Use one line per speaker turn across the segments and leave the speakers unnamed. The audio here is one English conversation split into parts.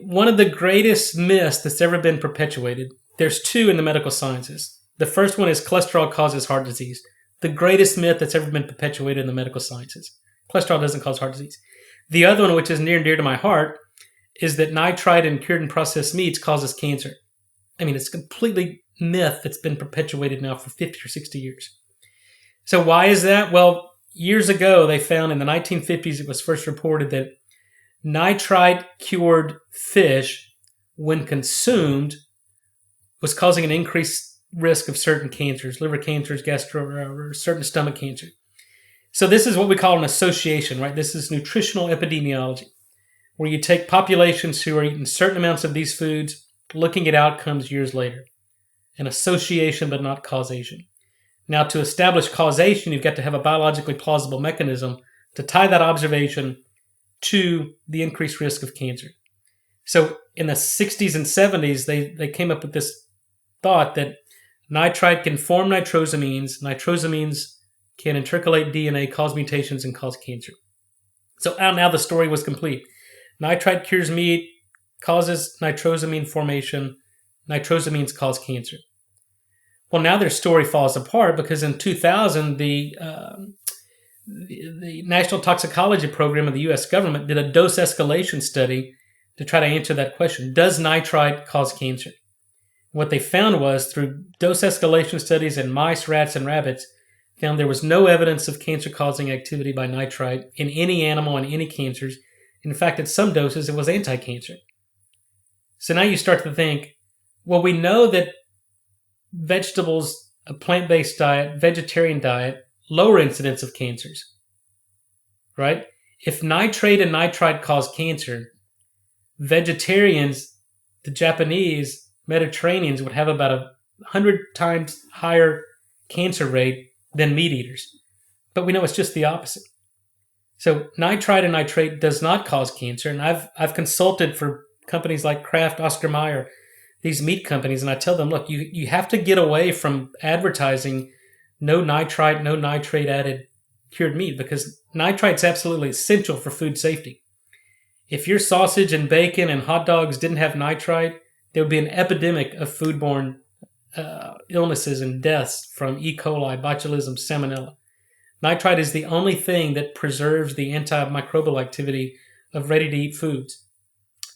one of the greatest myths that's ever been perpetuated, there's two in the medical sciences. The first one is cholesterol causes heart disease. The greatest myth that's ever been perpetuated in the medical sciences. Cholesterol doesn't cause heart disease. The other one, which is near and dear to my heart, is that nitrite in cured and processed meats causes cancer. I mean, it's completely myth that's been perpetuated now for 50 or 60 years. So why is that? Well, years ago, they found in the 1950s, it was first reported that nitrite-cured fish, when consumed, was causing an increased risk of certain cancers, liver cancers, or certain stomach cancer. So this is what we call an association, right? This is nutritional epidemiology, where you take populations who are eating certain amounts of these foods, looking at outcomes years later. An association, but not causation. Now, to establish causation, you've got to have a biologically plausible mechanism to tie that observation to the increased risk of cancer. So in the 60s and 70s, they came up with this thought that nitrite can form nitrosamines. Nitrosamines can intercalate DNA, cause mutations, and cause cancer. So now the story was complete. Nitrite cures meat, causes nitrosamine formation. Nitrosamines cause cancer. Well, now their story falls apart because in 2000, the National Toxicology Program of the U.S. government did a dose escalation study to try to answer that question. Does nitrite cause cancer? What they found was, through dose escalation studies in mice, rats, and rabbits, found there was no evidence of cancer-causing activity by nitrite in any animal and any cancers. In fact, at some doses, it was anti-cancer. So now you start to think, well, we know that vegetables, a plant-based diet, vegetarian diet, lower incidence of cancers, right? If nitrate and nitrite cause cancer, vegetarians, the Japanese, Mediterraneans would have about 100 times higher cancer rate than meat eaters. But we know it's just the opposite. So nitrite and nitrate does not cause cancer. And I've consulted for companies like Kraft, Oscar Mayer, these meat companies, and I tell them, look, you have to get away from advertising no nitrite, no nitrate added cured meat, because nitrite's absolutely essential for food safety. If your sausage and bacon and hot dogs didn't have nitrite, there would be an epidemic of foodborne illnesses and deaths from E. coli, botulism, salmonella. Nitrite is the only thing that preserves the antimicrobial activity of ready-to-eat foods.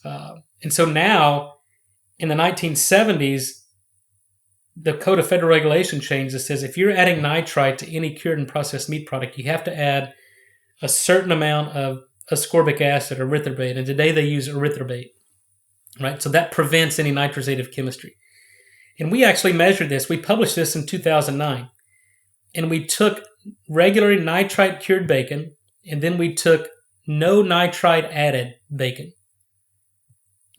And so now, in the 1970s, the Code of Federal Regulation changed that says if you're adding nitrite to any cured and processed meat product, you have to add a certain amount of ascorbic acid, or erythrobate. And today they use erythrobate, right? So that prevents any nitrosative chemistry. And we actually measured this. We published this in 2009. And we took regular nitrite cured bacon, and then we took no nitrite added bacon.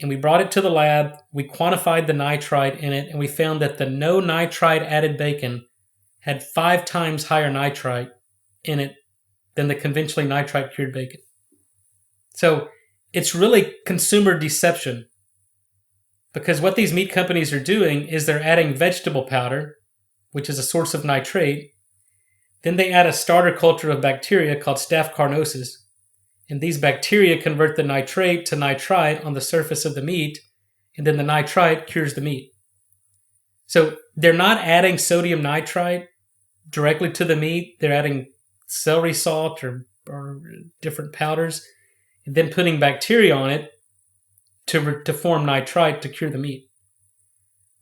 And we brought it to the lab, we quantified the nitrite in it, and we found that the no nitrite added bacon had 5 times higher nitrite in it than the conventionally nitrite cured bacon. So it's really consumer deception, because what these meat companies are doing is they're adding vegetable powder, which is a source of nitrate. Then they add a starter culture of bacteria called Staph carnosus. And these bacteria convert the nitrate to nitrite on the surface of the meat, and then the nitrite cures the meat. So they're not adding sodium nitrite directly to the meat. They're adding celery salt or different powders, and then putting bacteria on it to form nitrite to cure the meat.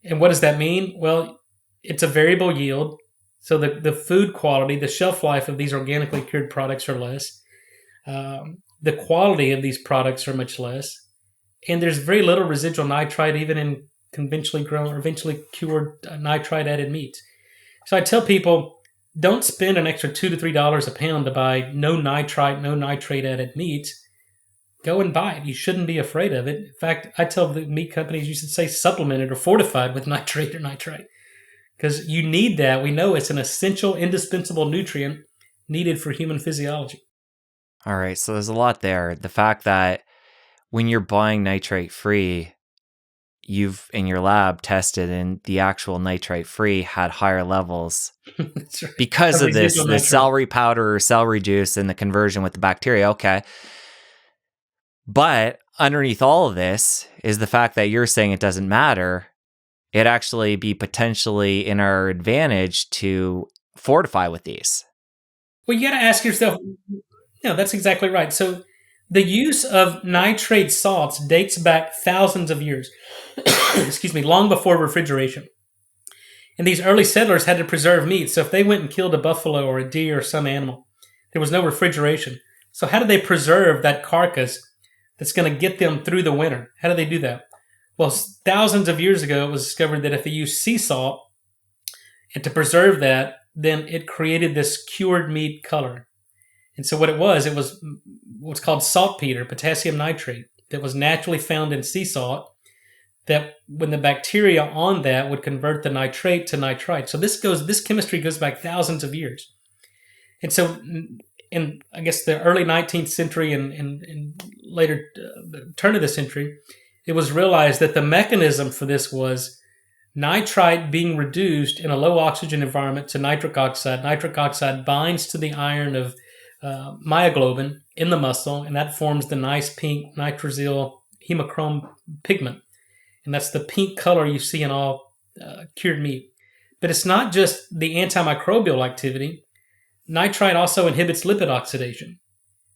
And what does that mean? Well, it's a variable yield. So the food quality, the shelf life of these organically cured products are less. The quality of these products are much less. And there's very little residual nitrite even in conventionally grown or eventually cured nitrite added meats. So I tell people, don't spend an extra $2 to $3 a pound to buy no nitrite, no nitrate added meats. Go and buy it. You shouldn't be afraid of it. In fact, I tell the meat companies you should say supplemented or fortified with nitrate or nitrite, because you need that. We know it's an essential, indispensable nutrient needed for human physiology.
All right, so there's a lot there. The fact that when you're buying nitrate-free, you've, in your lab, tested and the actual nitrate-free had higher levels
That's right.
because of this, the celery powder or celery juice and the conversion with the bacteria. Okay. But underneath all of this is the fact that you're saying it doesn't matter. It'd actually be potentially in our advantage to fortify with these.
Well, you got to ask yourself, no, that's exactly right. So the use of nitrate salts dates back thousands of years, excuse me, long before refrigeration. And these early settlers had to preserve meat. So if they went and killed a buffalo or a deer or some animal, there was no refrigeration. So how do they preserve that carcass that's going to get them through the winter? How do they do that? Well, thousands of years ago, it was discovered that if they used sea salt and to preserve that, then it created this cured meat color. And so what it was what's called saltpeter, potassium nitrate, that was naturally found in sea salt, that when the bacteria on that would convert the nitrate to nitrite. So this chemistry goes back thousands of years. And so in, I guess, the early 19th century and later turn of the century, it was realized that the mechanism for this was nitrite being reduced in a low oxygen environment to nitric oxide. Nitric oxide binds to the iron of myoglobin in the muscle, and that forms the nice pink nitrosyl hemochrome pigment. And that's the pink color you see in all cured meat. But it's not just the antimicrobial activity. Nitrite also inhibits lipid oxidation.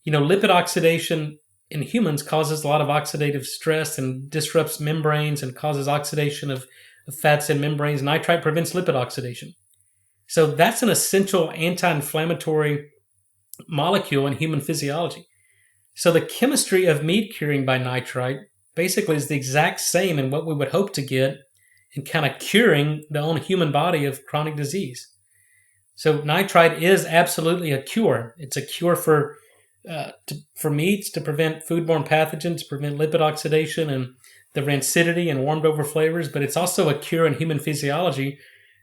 Lipid oxidation in humans causes a lot of oxidative stress and disrupts membranes and causes oxidation of fats and membranes. Nitrite prevents lipid oxidation. So that's an essential anti-inflammatory molecule in human physiology. So the chemistry of meat curing by nitrite basically is the exact same in what we would hope to get in kind of curing the own human body of chronic disease. So nitrite is absolutely a cure. It's a cure for meats, to prevent foodborne pathogens, to prevent lipid oxidation and the rancidity and warmed over flavors, but it's also a cure in human physiology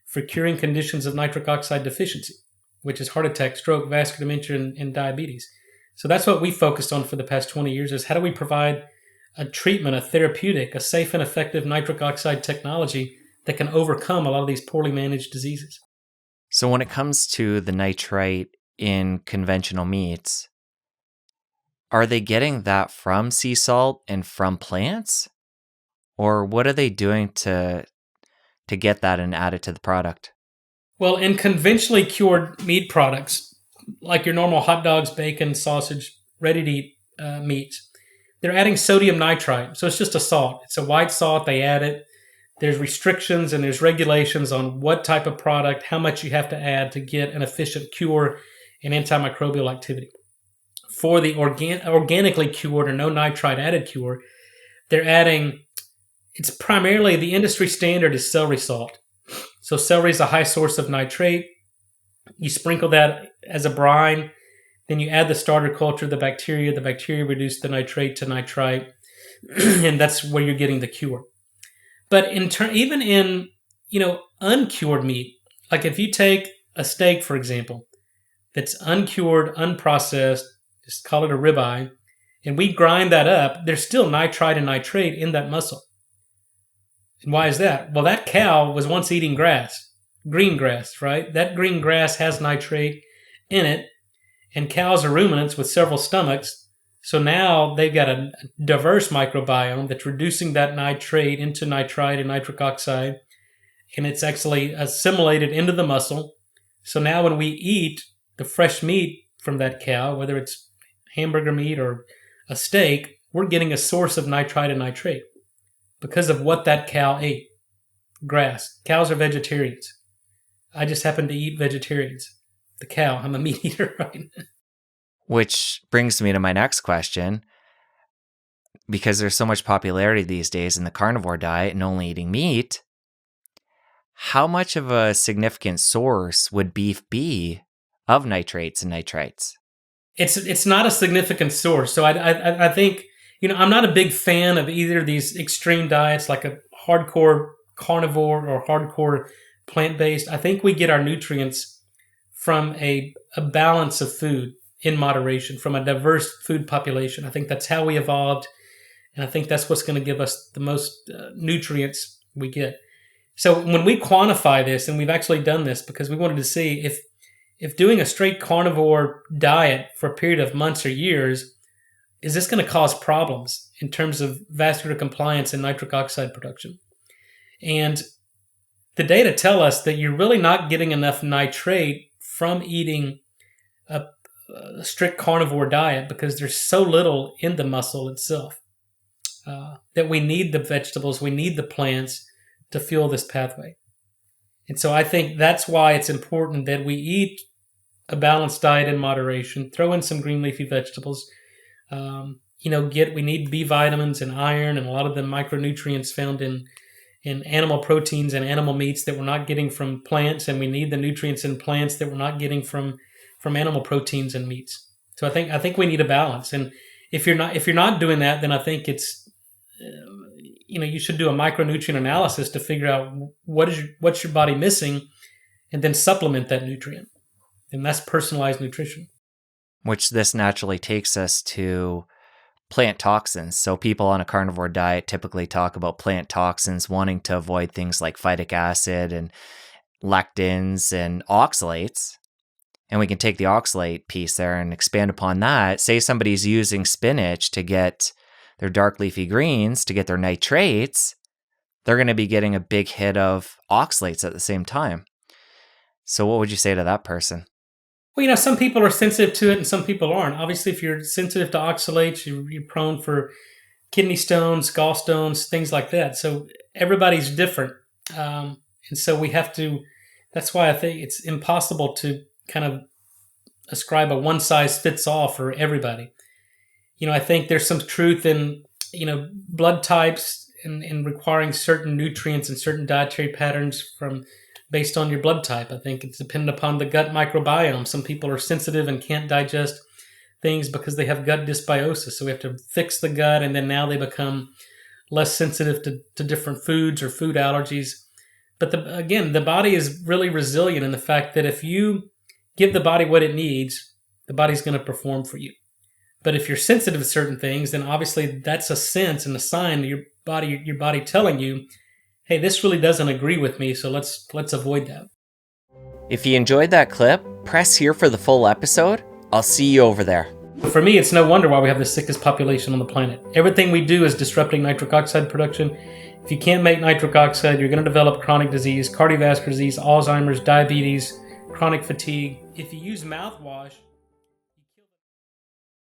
for curing conditions of nitric oxide deficiency, which is heart attack, stroke, vascular dementia, and diabetes. So that's what we focused on for the past 20 years, is how do we provide a treatment, a therapeutic, a safe and effective nitric oxide technology that can overcome a lot of these poorly managed diseases.
So when it comes to the nitrite in conventional meats, are they getting that from sea salt and from plants? Or what are they doing to get that and add it to the product?
Well, in conventionally cured meat products, like your normal hot dogs, bacon, sausage, ready-to-eat meats, they're adding sodium nitrite. So it's just a salt. It's a white salt. They add it. There's restrictions and there's regulations on what type of product, how much you have to add to get an efficient cure and antimicrobial activity. For the organically cured or no nitrite added cure, they're adding, it's primarily, the industry standard is celery salt. So celery is a high source of nitrate. You sprinkle that as a brine, then you add the starter culture, the bacteria reduce the nitrate to nitrite, and that's where you're getting the cure. But even in uncured meat, like if you take a steak, for example, that's uncured, unprocessed, just call it a ribeye, and we grind that up, there's still nitrite and nitrate in that muscle. And why is that? Well, that cow was once eating grass, green grass, right? That green grass has nitrate in it, and cows are ruminants with several stomachs. So now they've got a diverse microbiome that's reducing that nitrate into nitrite and nitric oxide, and it's actually assimilated into the muscle. So now when we eat the fresh meat from that cow, whether it's hamburger meat or a steak, we're getting a source of nitrite and nitrate because of what that cow ate. Grass. Cows are vegetarians. I just happen to eat vegetarians. The cow, I'm a meat eater, right?
Which brings me to my next question. Because there's so much popularity these days in the carnivore diet and only eating meat, how much of a significant source would beef be of nitrates and nitrites?
It's not a significant source. So I think, I'm not a big fan of either of these extreme diets, like a hardcore carnivore or hardcore plant-based. I think we get our nutrients from a balance of food in moderation, from a diverse food population. I think that's how we evolved, and I think that's what's going to give us the most nutrients we get. So when we quantify this, and we've actually done this because we wanted to see if doing a straight carnivore diet for a period of months or years, is this going to cause problems in terms of vascular compliance and nitric oxide production? And the data tell us that you're really not getting enough nitrate from eating a strict carnivore diet because there's so little in the muscle itself that we need the vegetables, we need the plants to fuel this pathway. And so I think that's why it's important that we eat a balanced diet in moderation, throw in some green leafy vegetables. We need B vitamins and iron and a lot of the micronutrients found in animal proteins and animal meats that we're not getting from plants, and we need the nutrients in plants that we're not getting from animal proteins and meats. So I think we need a balance. And if you're not doing that, then I think it's you should do a micronutrient analysis to figure out what's your body missing, and then supplement that nutrient. And that's personalized nutrition.
Which this naturally takes us to plant toxins. So people on a carnivore diet typically talk about plant toxins, wanting to avoid things like phytic acid and lectins and oxalates. And we can take the oxalate piece there and expand upon that. Say somebody's using spinach to get their dark leafy greens, to get their nitrates, they're going to be getting a big hit of oxalates at the same time. So what would you say to that person?
Well, some people are sensitive to it and some people aren't. Obviously, if you're sensitive to oxalates, you're prone for kidney stones, gallstones, things like that. So everybody's different. And so we have to, that's why I think it's impossible to kind of ascribe a one-size-fits-all for everybody. I think there's some truth in, blood types and requiring certain nutrients and certain dietary patterns based on your blood type. I think it's dependent upon the gut microbiome. Some people are sensitive and can't digest things because they have gut dysbiosis. So we have to fix the gut, and then now they become less sensitive to different foods or food allergies. But the body is really resilient in the fact that if you give the body what it needs, the body's going to perform for you. But if you're sensitive to certain things, then obviously that's a sense and a sign to your body telling you, hey, this really doesn't agree with me, so let's avoid that.
If you enjoyed that clip, press here for the full episode. I'll see you over there.
For me, it's no wonder why we have the sickest population on the planet. Everything we do is disrupting nitric oxide production. If you can't make nitric oxide, you're going to develop chronic disease, cardiovascular disease, Alzheimer's, diabetes, chronic fatigue. If you use mouthwash,